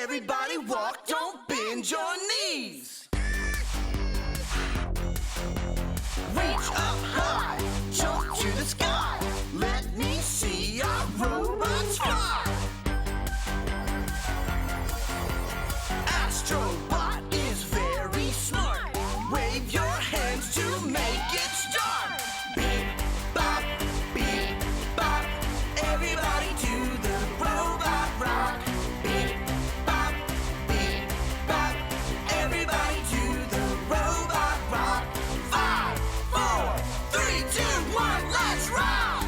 Everybody walk, don't bend your knees. Reach up high, jump to the sky. Let me see our robots fly. Astrobot is very smart. Wave your hands to make it start. Beep, bop, beep, bop. Everybody do the robot rock. Beep, bop, beep, bop. Everybody do the robot rock. 5, 4, 3, 2, 1, let's rock!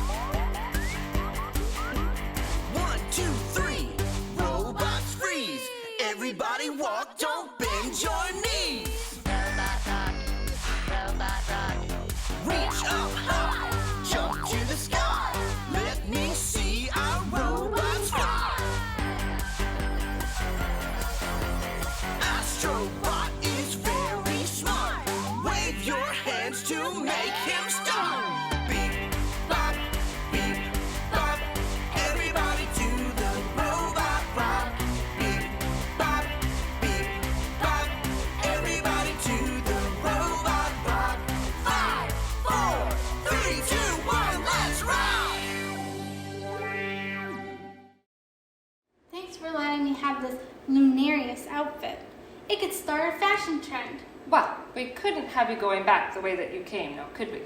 1, 2, 3, robots freeze. Everybody walk, don't bend your knees. Reach up high, jump to the sky. Let me see our robots fly. Astrobot is very smart. Wave your hands to make him start. Beep, bop, beep, bop. Everybody do the robot rock. Beep, bop, beep, bop. Everybody do the robot rock. 5, 4, 3, 2, 1, let's rock! Thanks for letting me have this Lunarius outfit. It could start a fashion trend. Well, we couldn't have you going back the way that you came, now could we?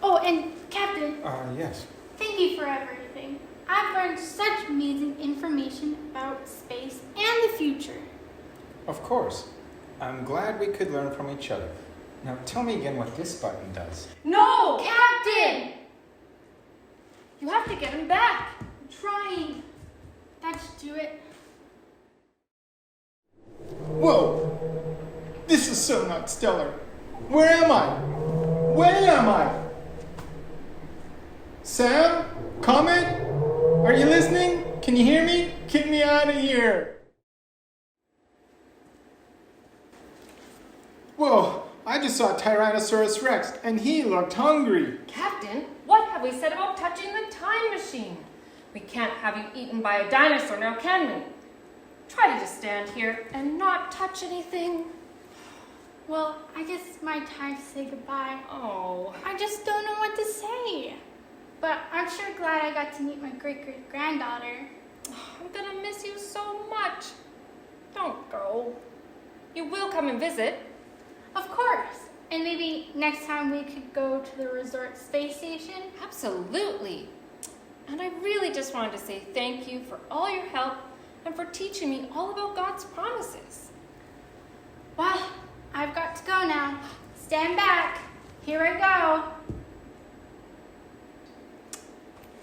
Oh, and Captain, Yes. thank you for everything. I've learned such amazing information about space and the future. Of course. I'm glad we could learn from each other. Now tell me again what this button does. No! Captain! You have to get him back. I'm trying. That should do it. Whoa! This is so not stellar. Where am I? Where am I? Sam? Comet? Are you listening? Can you hear me? Get me out of here. Whoa, I just saw Tyrannosaurus Rex and he looked hungry. Captain, what have we said about touching the time machine? We can't have you eaten by a dinosaur now, can we? Try to just stand here and not touch anything. Well, I guess it's my time to say goodbye. Oh, I just don't know what to say. But I'm sure glad I got to meet my great-great-granddaughter. I'm gonna miss you so much. Don't go. You will come and visit. Of course. And maybe next time we could go to the resort space station. Absolutely. And I really just wanted to say thank you for all your help and for teaching me all about God's promises. Well, I've got to go now. Stand back. Here I go.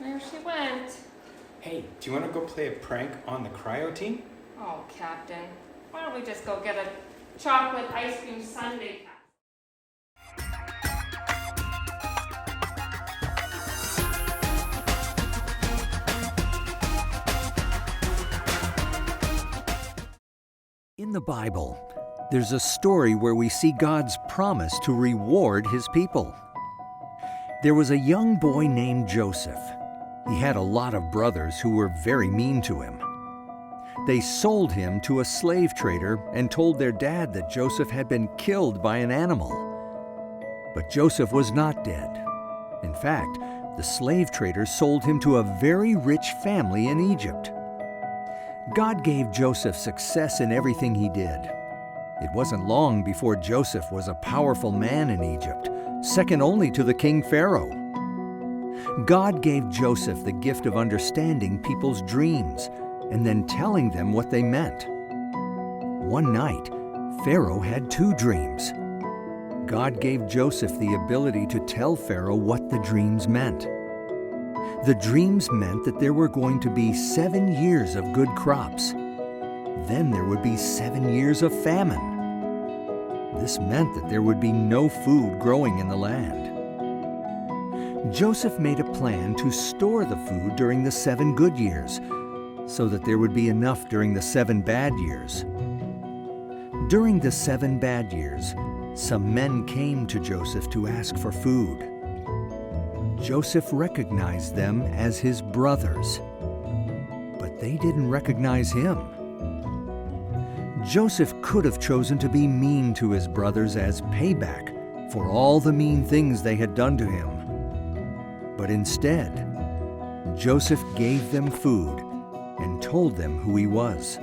There she went. Hey, do you want to go play a prank on the cryo team? Oh, Captain, why don't we just go get a chocolate ice cream sundae? In the Bible, there's a story where we see God's promise to reward His people. There was a young boy named Joseph. He had a lot of brothers who were very mean to him. They sold him to a slave trader and told their dad that Joseph had been killed by an animal. But Joseph was not dead. In fact, the slave trader sold him to a very rich family in Egypt. God gave Joseph success in everything he did. It wasn't long before Joseph was a powerful man in Egypt, second only to the king Pharaoh. God gave Joseph the gift of understanding people's dreams and then telling them what they meant. One night, Pharaoh had 2 dreams. God gave Joseph the ability to tell Pharaoh what the dreams meant. The dreams meant that there were going to be 7 years of good crops. Then there would be 7 years of famine. This meant that there would be no food growing in the land. Joseph made a plan to store the food during the 7 good years, so that there would be enough during the 7 bad years. During the 7 bad years, some men came to Joseph to ask for food. Joseph recognized them as his brothers, but they didn't recognize him. Joseph could have chosen to be mean to his brothers as payback for all the mean things they had done to him. But instead, Joseph gave them food and told them who he was.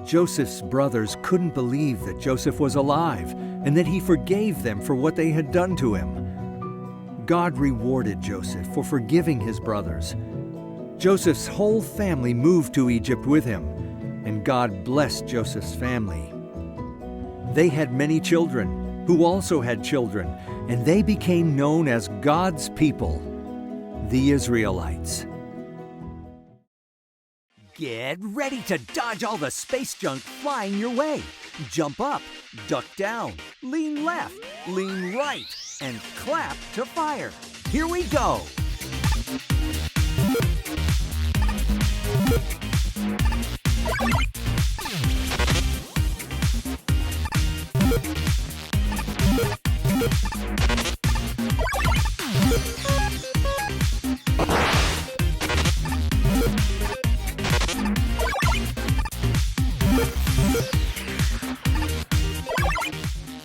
Joseph's brothers couldn't believe that Joseph was alive and that he forgave them for what they had done to him. God rewarded Joseph for forgiving his brothers. Joseph's whole family moved to Egypt with him, and God blessed Joseph's family. They had many children who also had children, and they became known as God's people, the Israelites. Get ready to dodge all the space junk flying your way. Jump up, duck down, lean left, lean right, and clap to fire. Here we go.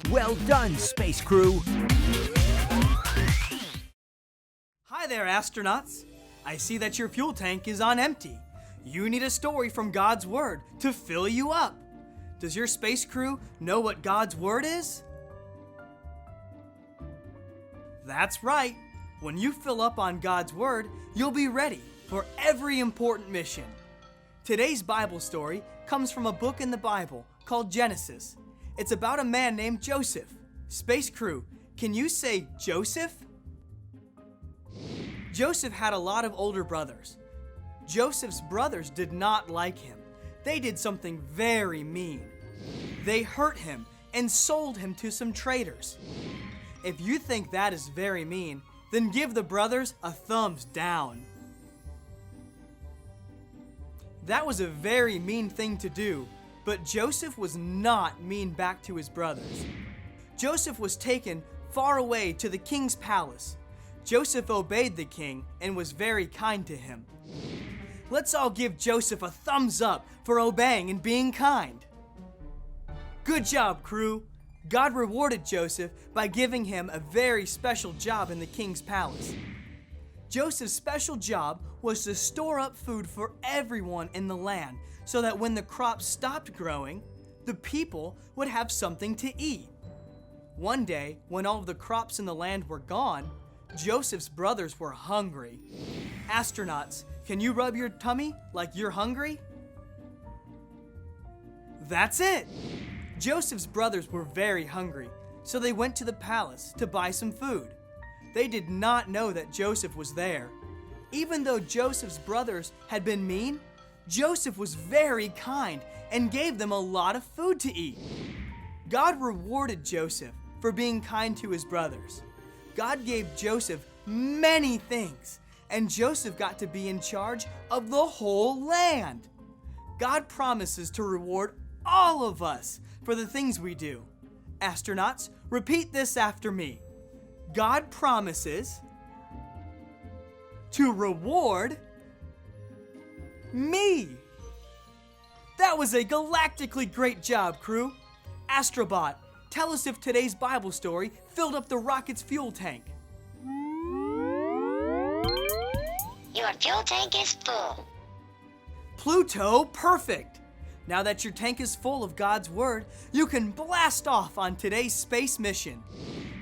Well done, Space Crew. Hi there, astronauts. I see that your fuel tank is on empty. You need a story from God's Word to fill you up. Does your space crew know what God's Word is? That's right. When you fill up on God's Word, you'll be ready for every important mission. Today's Bible story comes from a book in the Bible called Genesis. It's about a man named Joseph. Space crew, can you say Joseph? Joseph had a lot of older brothers. Joseph's brothers did not like him. They did something very mean. They hurt him and sold him to some traders. If you think that is very mean, then give the brothers a thumbs down. That was a very mean thing to do, but Joseph was not mean back to his brothers. Joseph was taken far away to the king's palace. Joseph obeyed the king and was very kind to him. Let's all give Joseph a thumbs up for obeying and being kind. Good job, crew. God rewarded Joseph by giving him a very special job in the king's palace. Joseph's special job was to store up food for everyone in the land so that when the crops stopped growing, the people would have something to eat. One day, when all of the crops in the land were gone, Joseph's brothers were hungry. Astronauts, can you rub your tummy like you're hungry? That's it! Joseph's brothers were very hungry, so they went to the palace to buy some food. They did not know that Joseph was there. Even though Joseph's brothers had been mean, Joseph was very kind and gave them a lot of food to eat. God rewarded Joseph for being kind to his brothers. God gave Joseph many things, and Joseph got to be in charge of the whole land. God promises to reward all of us for the things we do. Astronauts, repeat this after me. God promises to reward me. That was a galactically great job, crew. Astrobot, tell us if today's Bible story filled up the rocket's fuel tank. Your fuel tank is full. Pluto, perfect. Now that your tank is full of God's Word, you can blast off on today's space mission.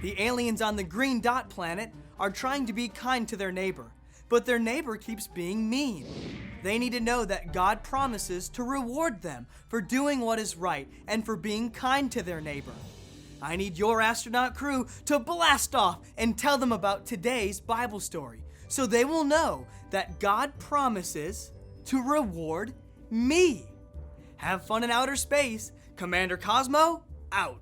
The aliens on the Green Dot planet are trying to be kind to their neighbor, but their neighbor keeps being mean. They need to know that God promises to reward them for doing what is right and for being kind to their neighbor. I need your astronaut crew to blast off and tell them about today's Bible story, so they will know that God promises to reward me. Have fun in outer space. Commander Cosmo, out.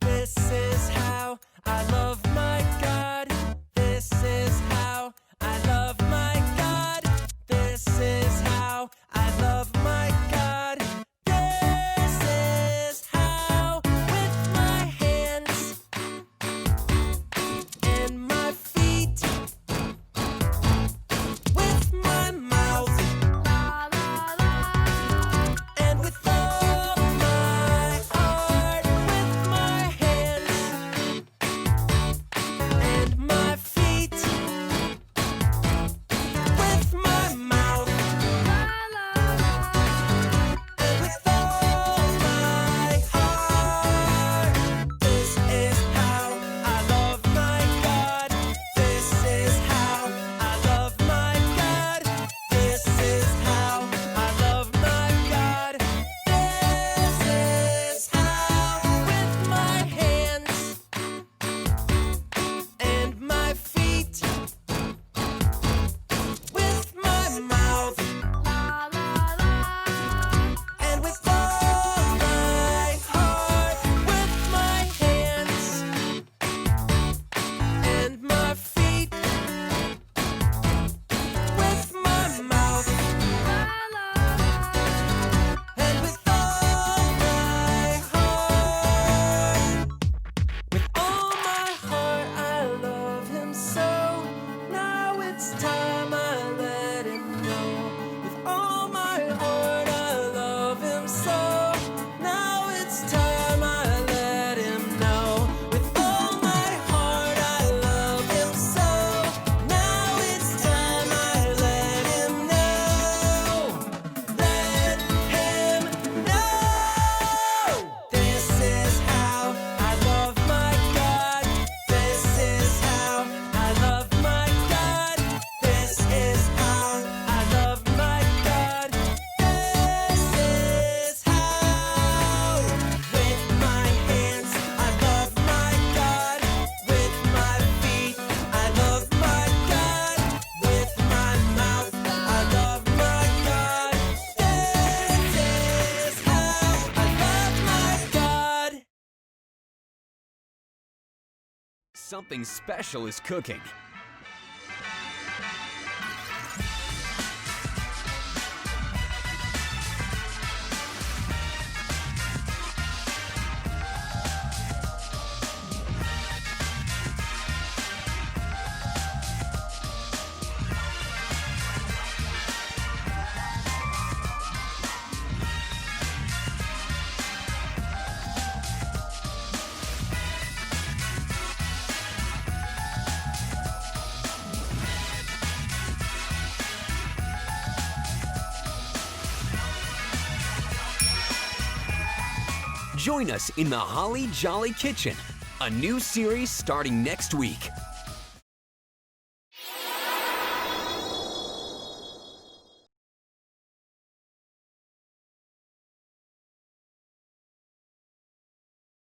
This is how I love my God. This is how I love my God. This is how I love my God. This is how, with my hands and my feet, something special is cooking. Join us in the Holly Jolly Kitchen, a new series starting next week.